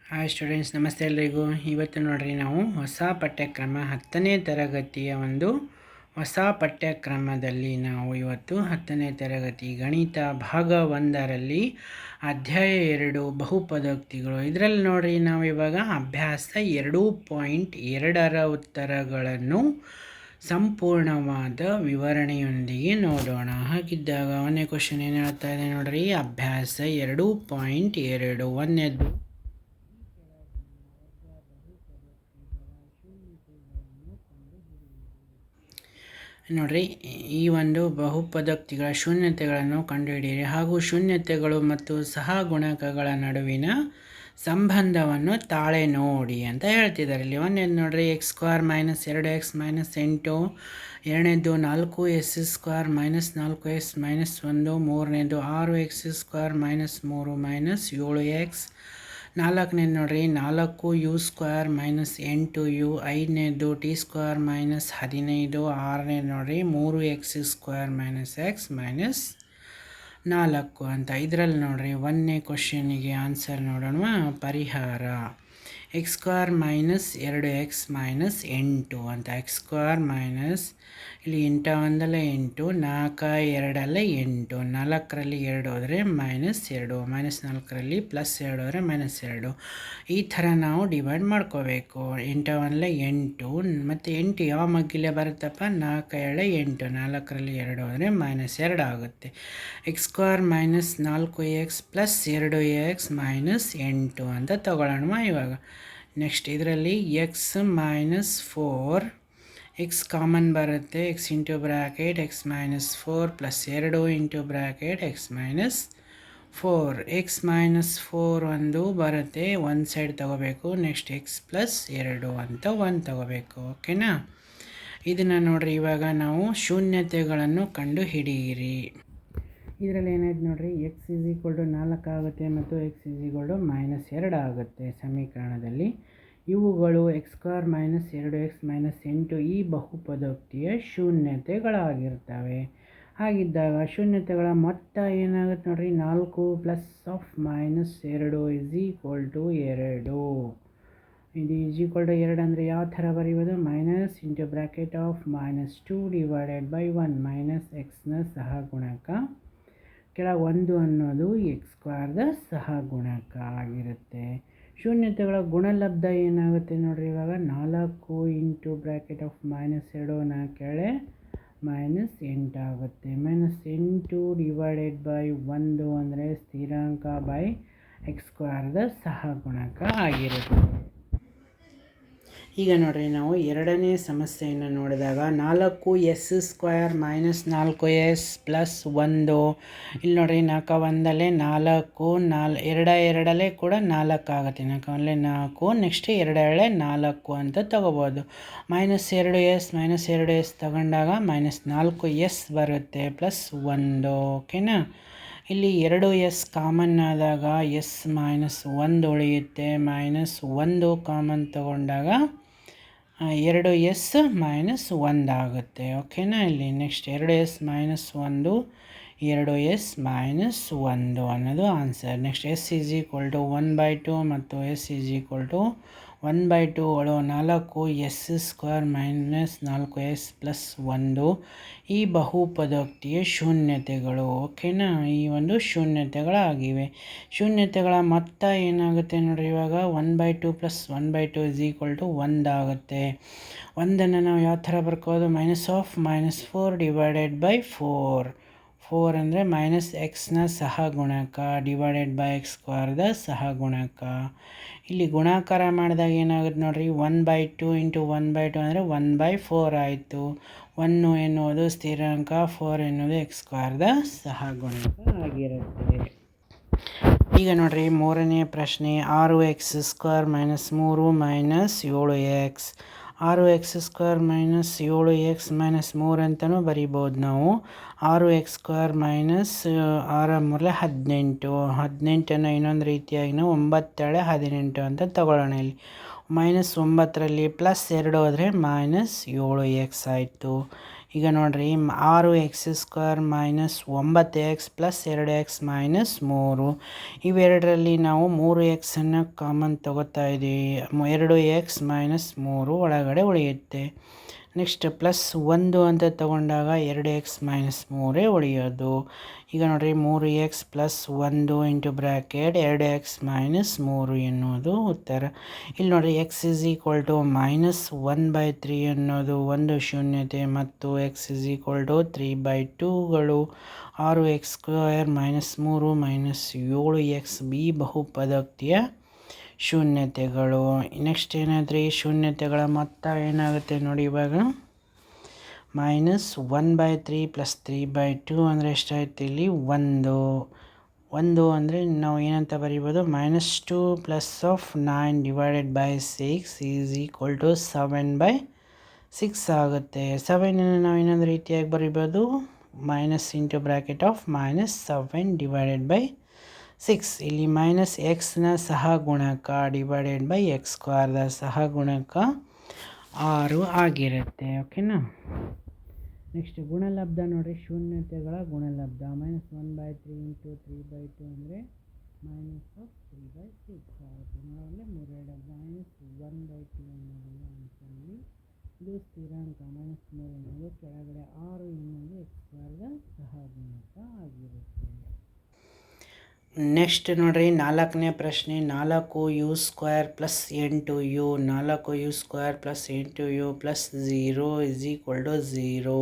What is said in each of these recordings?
Hi students, ನಮಸ್ತೆ ಎಲ್ಲರಿಗೂ. ಇವತ್ತು ನೋಡ್ರಿ ನಾವು ಹೊಸ ಪಠ್ಯಕ್ರಮ 10ನೇ ತರಗತಿಯ ಒಂದು ಹೊಸ ಪಠ್ಯಕ್ರಮದಲ್ಲಿ ನಾವು ಇವತ್ತು 10ನೇ ತರಗತಿ ಗಣಿತ ಭಾಗ 1ರಲ್ಲಿ ಅಧ್ಯಾಯ 2 ಬಹುಪದೋಕ್ತಿಗಳು ಇದರಲ್ಲಿ ನೋಡ್ರಿ ನಾವು ಇವಾಗ ಅಭ್ಯಾಸ 2.2ರ ಉತ್ತರಗಳನ್ನು ಸಂಪೂರ್ಣವಾದ ವಿವರಣೆಯೊಂದಿಗೆ ನೋಡೋಣ. ಹಾಗಿದ್ದಾಗ ಒಂದನೇ ಕ್ವಶನ್ ಏನು ಹೇಳ್ತಾ ಇದೆ ನೋಡ್ರಿ, ಅಭ್ಯಾಸ 2.2 ಒಂದನೇದು ನೋಡ್ರಿ. ಈ ಒಂದು ಬಹುಪದೋಕ್ತಿಗಳ ಶೂನ್ಯತೆಗಳನ್ನು ಕಂಡುಹಿಡಿಯಿರಿ ಹಾಗೂ ಶೂನ್ಯತೆಗಳು ಮತ್ತು ಸಹಗುಣಕಗಳ ನಡುವಿನ ಸಂಬಂಧವನ್ನು ತಾಳೆ ನೋಡಿ ಅಂತ ಹೇಳ್ತಿದ್ದಾರೆ. ಇಲ್ಲಿ ಒಂದೇದು ನೋಡ್ರಿ, x² - 2x - 8. ಎರಡನೇದು 4s² - 4s - 1. ಮೂರನೇದು 6x² - 3 - 7x. ನಾಲ್ಕನೇದು ನೋಡ್ರಿ, 4u² - 8u. ಐದನೇದು t² - 15. ಆರನೇದು ನೋಡ್ರಿ, 3x² - x - 4 ಅಂತ. ಇದರಲ್ಲಿ ನೋಡ್ರಿ ಒಂದನೇ ಕ್ವಶನಿಗೆ ಆನ್ಸರ್ ನೋಡೋಣ. ಪರಿಹಾರ x² - 2x - 8 ಅಂತ. x² ಇಲ್ಲಿ 8 ಒಂದಲ್ಲ 8, 4 2 8, 4ರಲ್ಲಿ 2 ಹೋದರೆ -2, -4ರಲ್ಲಿ +2 ಹೋದರೆ -2. ಈ ಥರ ನಾವು ಡಿವೈಡ್ ಮಾಡ್ಕೋಬೇಕು. 8 ಒಂದಲ್ಲ 8 ಮತ್ತು 8 ಯಾವ ಮಗ್ಗಿಲೆ ಬರುತ್ತಪ್ಪ, 4 2 8, 4ರಲ್ಲಿ 2 ಹೋದರೆ -2 ಆಗುತ್ತೆ. x² - 4x + 2x - 8 ಅಂತ ತಗೊಳ್ಳೋಣ. ಇವಾಗ ನೆಕ್ಸ್ಟ್ ಇದರಲ್ಲಿ x - 4, x ಕಾಮನ್ ಬರುತ್ತೆ, x into bracket x - 4 +2 into bracket x - 4. x - 4 ಒಂದು ಬರುತ್ತೆ, ಒಂದು ಸೈಡ್ ತಗೋಬೇಕು. ನೆಕ್ಸ್ಟ್ x + 2 ಅಂತ 1 ತಗೋಬೇಕು. ಓಕೆನಾ. ಇದನ್ನು ನೋಡ್ರಿ, ಇವಾಗ ನಾವು ಶೂನ್ಯತೆಗಳನ್ನು ಕಂಡು ಹಿಡಿಯಿರಿ. ಇದರಲ್ಲಿ ಏನಾಯ್ತು ನೋಡ್ರಿ, x = 4 ಆಗುತ್ತೆ ಮತ್ತು x -2 ಆಗುತ್ತೆ ಸಮೀಕರಣದಲ್ಲಿ. ಇವುಗಳು x² - 2x - 8 ಈ ಬಹುಪದೋಕ್ತಿಯ ಶೂನ್ಯತೆಗಳಾಗಿರ್ತವೆ. ಹಾಗಿದ್ದಾಗ ಶೂನ್ಯತೆಗಳ ಮೊತ್ತ ಏನಾಗುತ್ತೆ ನೋಡ್ರಿ, 4 + -2 = 2. ಇದು = 2 ಅಂದರೆ ಯಾವ ಥರ ಬರೆಯುವುದು, ಮೈನಸ್ ಇಂಟು ಬ್ರ್ಯಾಕೆಟ್ ಆಫ್ -2 / 1 -xನ ಸಹಗುಣಕ ಕೆಳಗೆ 1 ಅನ್ನೋದು x² ಸಹಗುಣಕ ಆಗಿರುತ್ತೆ. ಶೂನ್ಯತೆಗಳ ಗುಣಲಬ್ಧ ಏನಾಗುತ್ತೆ ನೋಡ್ರಿ, ಇವಾಗ 4 ಇಂಟು ಬ್ರ್ಯಾಕೆಟ್ ಆಫ್ -2 4 -8 ಆಗುತ್ತೆ. -8 / 1 ಅಂದರೆ ಸ್ಥಿರಾಂಕ ಬೈ x² ಸಹಗುಣಕ ಆಗಿರುತ್ತೆ. ಈಗ ನೋಡ್ರಿ, ನಾವು ಎರಡನೇ ಸಮಸ್ಯೆಯನ್ನು ನೋಡಿದಾಗ 4s² - 4s + 1. ಇಲ್ಲಿ ನೋಡ್ರಿ, 4 ಒಂದಲ್ಲೇ 4, 2 2 ಕೂಡ 4 ಆಗುತ್ತೆ. 4 ಒಂದಲೇ 4, ನೆಕ್ಸ್ಟ್ 2 2 4 ಅಂತ ತಗೋಬೋದು. -2s - 2s ತಗೊಂಡಾಗ -4s ಬರುತ್ತೆ +1. ಓಕೆನಾ. ಇಲ್ಲಿ 2s ಕಾಮನ್ ಆದಾಗ s - 1 ಉಳಿಯುತ್ತೆ. -1 ಕಾಮನ್ ತಗೊಂಡಾಗ 2s - 1 ಆಗುತ್ತೆ. ಓಕೆನಾ. ಇಲ್ಲಿ ನೆಕ್ಸ್ಟ್ 2s - 1, 2s - 1 ಅನ್ನೋದು ಆನ್ಸರ್. ನೆಕ್ಸ್ಟ್ s = 1/2 ಮತ್ತು s = 1/2 ಗಳು 4s² - 4s + 1 ಈ ಬಹುಪದೋಕ್ತಿಯ ಶೂನ್ಯತೆಗಳು. ಓಕೆನಾ. ಈ ಒಂದು ಶೂನ್ಯತೆಗಳಾಗಿವೆ. ಶೂನ್ಯತೆಗಳ ಮೊತ್ತ ಏನಾಗುತ್ತೆ ನೋಡ್ರಿ, ಇವಾಗ 1/2 + 1/2 = 1 ಆಗುತ್ತೆ. 1ಅನ್ನು ನಾವು ಯಾವ ಥರ ಬರ್ಕೋದು, -4 / 4. 4 ಅಂದರೆ -xನ ಸಹಗುಣಕ / x² ಸಹಗುಣಕ. ಇಲ್ಲಿ ಗುಣಾಕಾರ ಮಾಡಿದಾಗ ಏನಾಗುತ್ತೆ ನೋಡ್ರಿ, 1/2 ಇಂಟು 1/2 ಅಂದರೆ 1/4 ಆಯಿತು. 1 ಎನ್ನುವುದು ಸ್ಥಿರಾಂಕ, 4 ಎನ್ನುವುದು x² ಸಹಗುಣಕ ಆಗಿರುತ್ತೆ. ಈಗ ನೋಡ್ರಿ, ಮೂರನೇ ಪ್ರಶ್ನೆ, 6x² - 3 - 7x. 6x² - 7x - 3 ಅಂತಲೂ ಬರಿಬೋದು ನಾವು. 6x² - 6 3 18. 18ಅನ್ನು ಇನ್ನೊಂದು ರೀತಿಯಾಗಿ ನಾವು 9 18 ಅಂತ ತಗೊಳ್ಳೋಣ. ಇಲ್ಲಿ -9ರಲ್ಲಿ +2 ಹೋದರೆ -7x ಆಯಿತು. ಈಗ ನೋಡಿರಿ 6x² minus 9x plus 2x minus 3 ಇವೆರಡರಲ್ಲಿ ನಾವು 3xನ್ನು ಕಾಮನ್ ತಗೋತಾ ಇದ್ದೀವಿ. 2x ಮೈನಸ್ 3 ಒಳಗಡೆ ಉಳಿಯುತ್ತೆ. ನೆಕ್ಸ್ಟ್ ಪ್ಲಸ್ 1 ಅಂತ ತಗೊಂಡಾಗ 2x ಮೈನಸ್ 3 ಉಳಿಯೋದು. ಈಗ ನೋಡಿರಿ 3x plus 1 into bracket 2x minus 3 ಎನ್ನುವುದು ಉತ್ತರ. ಇಲ್ಲಿ ನೋಡಿರಿ x is equal to minus 1/3 ಅನ್ನೋದು ಒಂದು ಶೂನ್ಯತೆ ಮತ್ತು x ಇಸ್ ಈಕ್ವಲ್ ಟು 3/2ಗಳು 6x² ಮೈನಸ್ 3 ಮೈನಸ್ 7x ಬಿ ಬಹುಪದೋಕ್ತಿಯ ಶೂನ್ಯತೆಗಳು. ನೆಕ್ಸ್ಟ್ ಏನಾದ್ರಿ ಶೂನ್ಯತೆಗಳ ಮೊತ್ತ ಏನಾಗುತ್ತೆ ನೋಡಿ. ಇವಾಗ ಮೈನಸ್ 1/3 ಪ್ಲಸ್ 3/2 ಅಂದರೆ ಎಷ್ಟಾಯ್ತು ಇಲ್ಲಿ 1 ಅಂದರೆ ನಾವು ಏನಂತ ಬರೀಬೋದು -2 plus of 9 divided by 6 is equal to 7/6 ಆಗುತ್ತೆ. 7 ನಾವು ಇನ್ನೊಂದು ರೀತಿಯಾಗಿ ಬರೀಬೋದು minus into bracket of -7 divided by 6. ಇಲ್ಲಿ ಮೈನಸ್ ಎಕ್ಸ್ನ ಸಹಗುಣಕ ಡಿವೈಡೆಡ್ ಬೈ x²ದ ಸಹಗುಣಕ 6 ಆಗಿರುತ್ತೆ. ಓಕೆನಾ. ನೆಕ್ಸ್ಟ್ ಗುಣಲಬ್ಧ ನೋಡಿರಿ, ಶೂನ್ಯತೆಗಳ ಗುಣಲಬ್ಧ -1/3 ಇಂಟು 3/2 ಅಂದರೆ -3/6 ಆಗುತ್ತೆ. ನೋಡೋಲ್ಲ 3/2 -1/2 ಅನ್ನೋದು ಆನ್ಸರಲ್ಲಿ. ಇದು ಸ್ಥಿರಾಂಕ -3 ಅನ್ನೋದು ಕೆಳಗಡೆ 6 ಎನ್ನುವುದು x²ದ ಸಹಗುಣಕ ಆಗಿರುತ್ತೆ. ನೆಕ್ಸ್ಟ್ ನೋಡಿರಿ 4ನೇ ಪ್ರಶ್ನೆ. 4u² plus 8u 4u² plus 8u plus 0 is equal to 0.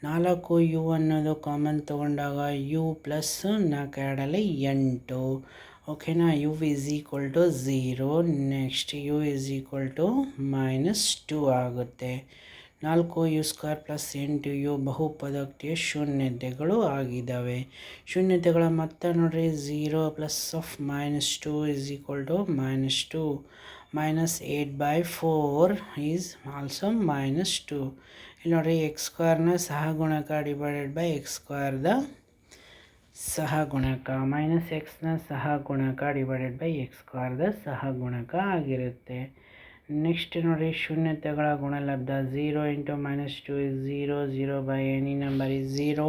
4u ಅನ್ನೋದು ಕಾಮನ್ ತೊಗೊಂಡಾಗ u ಪ್ಲಸ್ 4 ಎರಡಲ್ಲಿ 8. ಓಕೆನಾ. u is equal to 0. Next u is equal to -2 ಆಗುತ್ತೆ. 4u² ಪ್ಲಸ್ 8u ಬಹುಪದೋಕ್ತಿಯ ಶೂನ್ಯತೆಗಳು ಆಗಿದ್ದಾವೆ. ಶೂನ್ಯತೆಗಳ ಮೊತ್ತ ನೋಡ್ರಿ 0 plus of -2 is equal to -2. -8/4 is also -2. ಇಲ್ಲಿ ನೋಡ್ರಿ x²ನ ಸಹಗುಣಕ ಡಿವೈಡೆಡ್ ಬೈ x²ದ ಸಹಗುಣಕ -xನ ಸಹಗುಣಕ ಡಿವೈಡೆಡ್ ಬೈ x²ದ ಸಹಗುಣಕ ಆಗಿರುತ್ತೆ. ನೆಕ್ಸ್ಟ್ ನೋಡಿರಿ ಶೂನ್ಯತೆಗಳ ಗುಣಲಬ್ಧ 0 into -2 is 0. Any number is 0.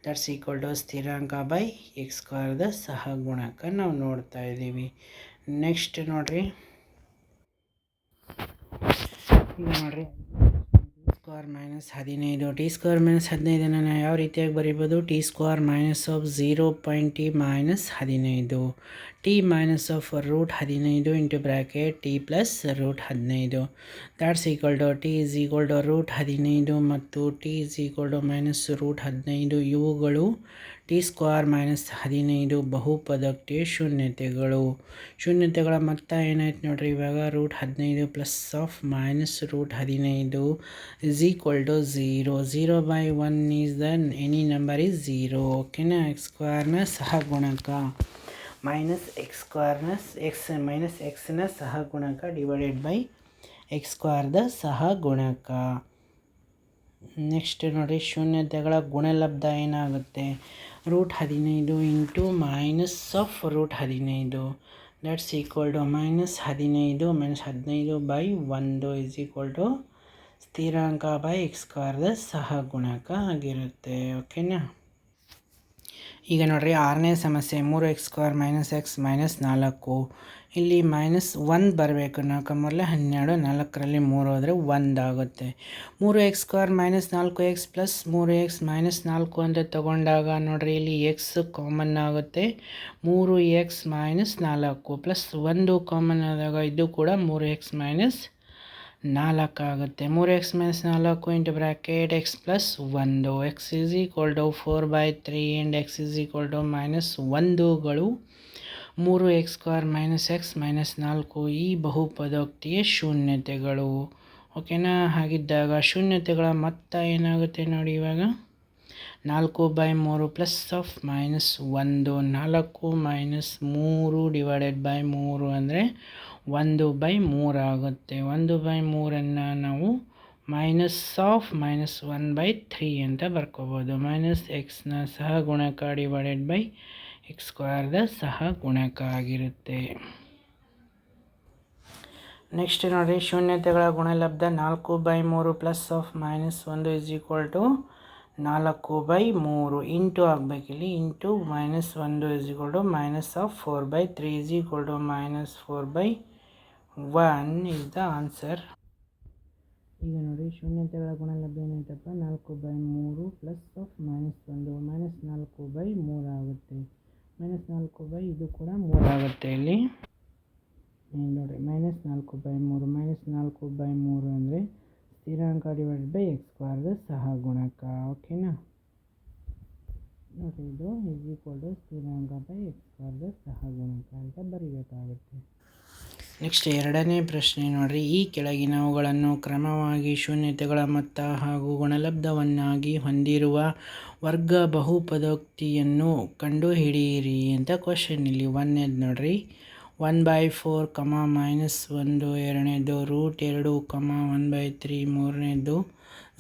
That's equal to ಸ್ಥಿರಾಂಕ ಬೈ x²ದ ಸಹಗುಣಕ ನಾವು ನೋಡ್ತಾ ಇದ್ದೀವಿ. ನೆಕ್ಸ್ಟ್ ನೋಡಿರಿ ಈಗ ನೋಡಿರಿ -15 t² -15 ಯಾವ ರೀತಿಯಾಗಿ ಬರೀಬೋದು. t² minus of 0.t minus 15 t minus of √15 into bracket t plus √15 that's equal to t is equal to √15 ಮತ್ತು t is equal to minus √15. ಇವುಗಳು t² -15 ಬಹುಪದೋಕ್ತಿಯ ಶೂನ್ಯತೆಗಳು. ಶೂನ್ಯತೆಗಳ ಮೊತ್ತ ಏನಾಯ್ತು ನೋಡ್ರಿ. ಇವಾಗ √15 plus of minus √15 is equal to 0. 0/1 is the any number is 0. ಓಕೆನಾ. x²ನ ಸಹಗುಣಕ -xನ ಸಹಗುಣಕ ಡಿವೈಡೆಡ್ ಬೈ x²ದ ಸಹಗುಣಕ. ನೆಕ್ಸ್ಟ್ ನೋಡಿ ಶೂನ್ಯತೆಗಳ ಗುಣಲಬ್ಧ ಏನಾಗುತ್ತೆ. √15 into minus of √15 that's equal to -15 -15/1 is equal to ಸ್ಥಿರಾಂಕ ಬೈ x²ದ ಸಹಗುಣಕ ಆಗಿರುತ್ತೆ. ಓಕೆನಾ. ಈಗ ನೋಡ್ರಿ 6ನೇ ಸಮಸ್ಯೆ. 3x² - x -4 ಇಲ್ಲಿ -1 ಬರಬೇಕು. 4 ಮೊದಲೇ 12 4ರಲ್ಲಿ 3 ಹೋದರೆ 1 ಆಗುತ್ತೆ. 3x² - 4x ಪ್ಲಸ್ 3x - 4 ಅಂತ ತಗೊಂಡಾಗ ನೋಡ್ರಿ ಇಲ್ಲಿ x ಕಾಮನ್ ಆಗುತ್ತೆ. 3x - 4 ಪ್ಲಸ್ 1 ಕಾಮನ್ ಆದಾಗ ಇದು ಕೂಡ 3x - 4 ಆಗುತ್ತೆ. 3x - 4 into bracket x plus 1 x is equal to 4/3 and x is equal to -1ಗಳು 3x² - x -4 ಈ ಬಹುಪದೋಕ್ತಿಯ ಶೂನ್ಯತೆಗಳು. ಓಕೆನಾ. ಹಾಗಿದ್ದಾಗ ಶೂನ್ಯತೆಗಳ ಮೊತ್ತ ಏನಾಗುತ್ತೆ ನೋಡಿ. ಇವಾಗ 4/3 ಪ್ಲಸ್ ಆಫ್ -1 4 - 3 ಡಿವೈಡೆಡ್ ಬೈ 3 ಅಂದರೆ 1/3 ಆಗುತ್ತೆ. 1/3ನ್ನು ನಾವು ಮೈನಸ್ ಆಫ್ -1/3 ಅಂತ ಬರ್ಕೋಬೋದು. -xನ ಸಹಗುಣಕ ಡಿವೈಡೆಡ್ ಬೈ x² ಸಹಗುಣಕ ಆಗಿರುತ್ತೆ. ನೆಕ್ಸ್ಟ್ ನೋಡಿ, ಶೂನ್ಯತೆಗಳ ಗುಣಲಬ್ಧ 4/3 plus of -1 is equal to 4/3 into ಆಗಬೇಕಿಲ್ಲಿ. Into -1 is equal to minus of 4/3 is equal to -4/1 is the answer. ಈಗ ನೋಡಿ, ಶೂನ್ಯತೆಗಳ ಗುಣಲಬ್ಧ ಏನಾಯ್ತಪ್ಪ, 4/3 ಪ್ಲಸ್ ಆಫ್ -1 -4/3 ಆಗುತ್ತೆ. -4 ಇದು ಕೂಡ 3 ಆಗುತ್ತೆ ಇಲ್ಲಿ ನೋಡಿ. -4/3 ಅಂದರೆ ಸ್ಥಿರಾಂಕ ಡಿವೈಡೆಡ್ ಬೈ x² ಸಹ ಗುಣಕ. ಓಕೆನಾ ನೋಡಿ, ಇದು ಇಸ್ ಈಕ್ವಲ್ ಟು ಸ್ಥಿರಾಂಕ ಬೈ x² ಸಹ ಗುಣಕ ಅಂತ ಬರೀಬೇಕಾಗುತ್ತೆ. ನೆಕ್ಸ್ಟ್ ಎರಡನೇ ಪ್ರಶ್ನೆ ನೋಡ್ರಿ, ಈ ಕೆಳಗಿನವುಗಳನ್ನು ಕ್ರಮವಾಗಿ ಶೂನ್ಯತೆಗಳ ಮೊತ್ತ ಹಾಗೂ ಗುಣಲಬ್ಧವನ್ನಾಗಿ ಹೊಂದಿರುವ ವರ್ಗ ಬಹುಪದೋಕ್ತಿಯನ್ನು ಕಂಡುಹಿಡಿಯಿರಿ ಅಂತ ಕ್ವಶನ್. ಇಲ್ಲಿ ಒಂದನೇದು ನೋಡ್ರಿ, 1/4, -1 ಎರಡನೇದು, √2, 1/3 ಮೂರನೇದು,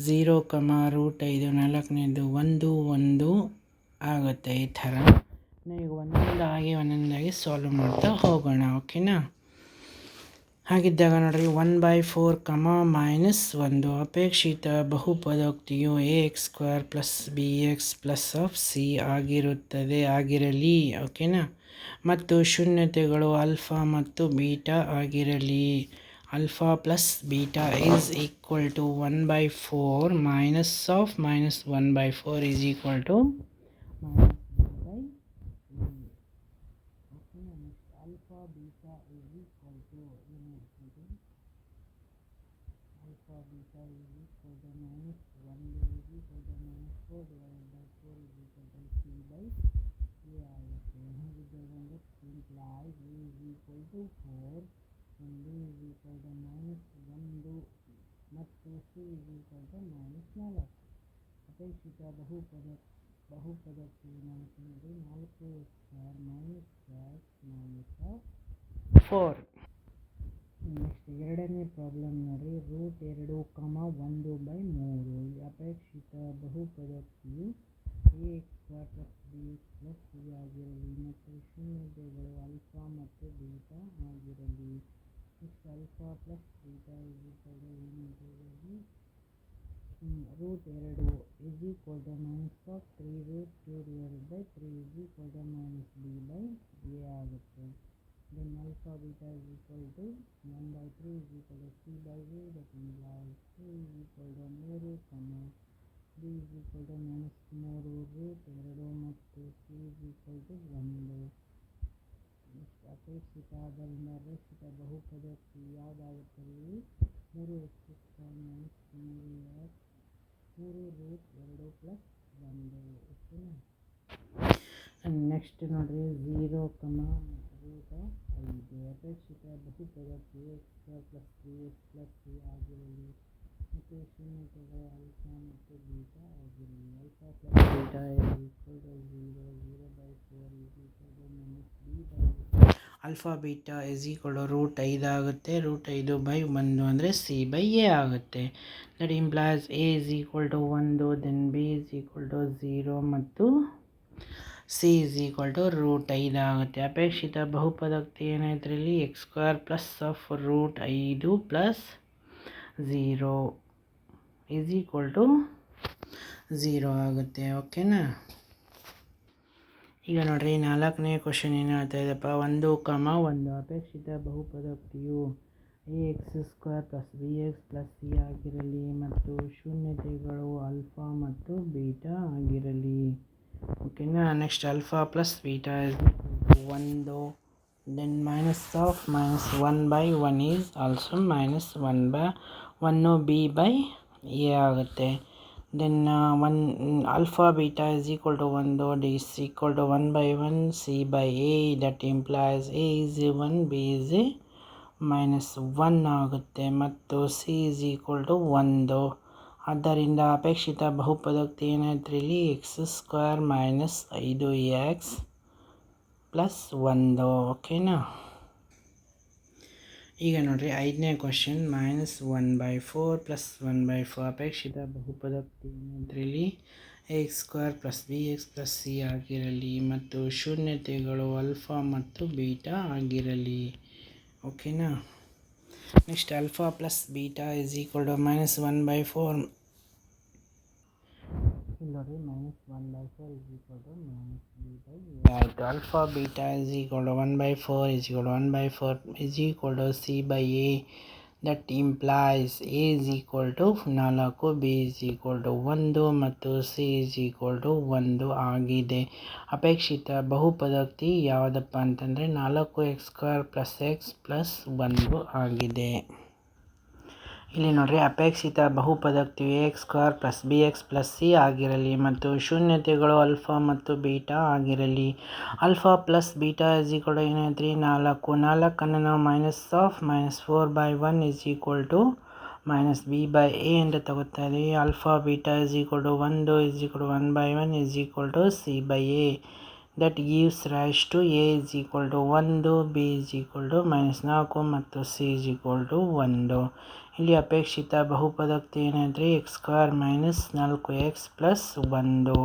0, √5 ನಾಲ್ಕನೇದು, 1 1 ಆಗುತ್ತೆ. ಈ ಥರ ಈಗ ಒಂದೊಂದಾಗಿ ಸಾಲ್ವ್ ಮಾಡ್ತಾ ಹೋಗೋಣ. ಓಕೆನಾ, ಹಾಗಿದ್ದಾಗ ನೋಡ್ರಿ, 1/4, -1 ಅಪೇಕ್ಷಿತ ಬಹುಪದೋಕ್ತಿಯು ax² + bx + c ಆಗಿರಲಿ. ಓಕೆನಾ, ಮತ್ತು ಶೂನ್ಯತೆಗಳು ಆಲ್ಫಾ ಮತ್ತು ಬೀಟಾ ಆಗಿರಲಿ. Alpha plus beta is equal to 1/4 -1/4 is equal to -3. ಓಕೆನಾ, next alpha beta is equal to alpha beta is equal to -1 is equal to -4 divided by 4 is equal to c/a ಆಗುತ್ತೆ. ಹಾಗಿದ್ದಾಗ implies a is equal to 4 and b is equal to -1 ಮತ್ತು c is equal to -4. ಅಪೇಕ್ಷಿತ ಬಹುಪದೋಕ್ತಿ ಏನಾಗುತ್ತೆ, 4x² -4. Next ಎರಡನೇ problem ನೋಡಿ, √2, 1/3 ಈ ಅಪೇಕ್ಷಿತ ಬಹುಪದೋಕ್ತಿಯು ax² + bx + c ಆಗಿರಲಿ ಮತ್ತು ಶೂನ್ಯತೆಗಳು ಆಲ್ಫಾ ಮತ್ತು ಬೀಟಾ ಆಗಿರಲಿ. Next alpha plus beta √2 is equal to -3√2/3 is equal to -b/a ಆಗುತ್ತೆ. Then alpha beta is equal to 1/3 is equal to c/a, that implies a is equal to 3, b is equal to -3√2 ಮತ್ತು c is equal to 1. ಅಪೇಕ್ಷಿತ ಆದ್ದರಿಂದ ಅಪೇಕ್ಷಿತ ಬಹುಪದೋಕ್ತಿ ಯಾವುದಾಗುತ್ತದೆ, 3x² -3√2 + 1. ಓಕೆನಾ, next ನೋಡ್ರಿ, 0, √5 ಅಪೇಕ್ಷಿತ ಬಹುಪದೋಕ್ತಿ ax² + bx + c ಆಗಿರಲಿ ಮತ್ತು ಶೂನ್ಯತೆಗಳು ಆಲ್ಫಾ ಮತ್ತು ಬೀಟಾ ಆಗಿರಲಿ. Alpha plus beta is equal to 0, 0/4 is equal to -b/a. Alpha beta is equal to √5 ಆಗುತ್ತೆ. √5/1 ಅಂದರೆ c/a ಆಗುತ್ತೆ. That implies a is equal to 1, then b is equal to 0 ಮತ್ತು c is equal to √5 ಆಗುತ್ತೆ. ಅಪೇಕ್ಷಿತ ಬಹುಪದೋಕ್ತಿ ಏನಾಯ್ತು ಇಲ್ಲಿ, x² + √5 + 0 is equal to 0 ಆಗುತ್ತೆ. ಓಕೆನಾ, ಈಗ ನೋಡ್ರಿ, ನಾಲ್ಕನೇ ಕ್ವಶನ್ ಏನು ಹೇಳ್ತಾ ಇದೆಯಪ್ಪ, 1, 1 ಅಪೇಕ್ಷಿತ ಬಹುಪದೋಕ್ತಿಯು ax² + bx + c ಆಗಿರಲಿ ಮತ್ತು ಶೂನ್ಯತೆಗಳು ಆಲ್ಫಾ ಮತ್ತು ಬೀಟಾ ಆಗಿರಲಿ. ಓಕೆನಾ, next alpha plus beta is equal to 1, then -1/1 is also -1 b/a ಆಗುತ್ತೆ. then alpha beta is equal to 1, is equal to 1/1 c/a, that implies a is 1, b is -1 ಆಗುತ್ತೆ ಮತ್ತು c is equal to 1. ಆದ್ದರಿಂದ ಅಪೇಕ್ಷಿತ ಬಹುಪದೋಕ್ತಿ ಏನಾಯ್ತು ಇಲ್ಲಿ, x² -5x + 1. ಓಕೆನಾ, ಈಗ ನೋಡ್ರಿ, ಐದನೇ ಕ್ವಶನ್, -1/4 + 1/4 ಅಪೇಕ್ಷಿತ ಬಹುಪದೋಕ್ತಿ ಏನಾಯ್ತು ಇಲ್ಲಿ, ax² + bx + c ಆಗಿರಲಿ ಮತ್ತು ಶೂನ್ಯತೆಗಳು ಆಲ್ಫಾ ಮತ್ತು ಬೀಟಾ ಆಗಿರಲಿ. ಓಕೆನಾ, next alpha plus beta is equal to -1/4. ಇಲ್ಲಿ ನೋಡಿ -1/4 ಇಸ್ ಈಕ್ವಲ್ ಟು -b/a ಆಯಿತು. Alpha beta is equal to 1/4 is equal to 1/4 is equal to c/a. That implies a is equal to 4, b is equal to 1 ಮತ್ತು c is equal to 1 ಆಗಿದೆ. ಅಪೇಕ್ಷಿತ ಬಹುಪದೋಕ್ತಿ ಯಾವುದಪ್ಪ ಅಂತಂದರೆ 4x² + x + 1 ಆಗಿದೆ. ಇಲ್ಲಿ ನೋಡ್ರಿ, ಅಪೇಕ್ಷಿತ ಬಹುಪದೋಕ್ತಿಯು ax² + bx + c ಆಗಿರಲಿ ಮತ್ತು ಶೂನ್ಯತೆಗಳು ಆಲ್ಫಾ ಮತ್ತು ಬೀಟಾ ಆಗಿರಲಿ. Alpha plus beta is equal to ಏನೈತ್ರಿ 4 ಅನ್ನು ನಾವು -4/1 ಇಸ್ ಈಕ್ವಲ್ ಟು -b/a ಅಂತ ತಗೋತಾ ಇದೀವಿ. Alpha beta is equal to 1 is equal to 1/1 is equal to c/a. That gives rise to a is equal to 1, b is equal to -4 ಮತ್ತು c is equal to 1. ಇಲ್ಲಿ ಅಪೇಕ್ಷಿತ ಬಹುಪದೋಕ್ತಿ ಏನೈತ್ರಿ x² - 4x + 1.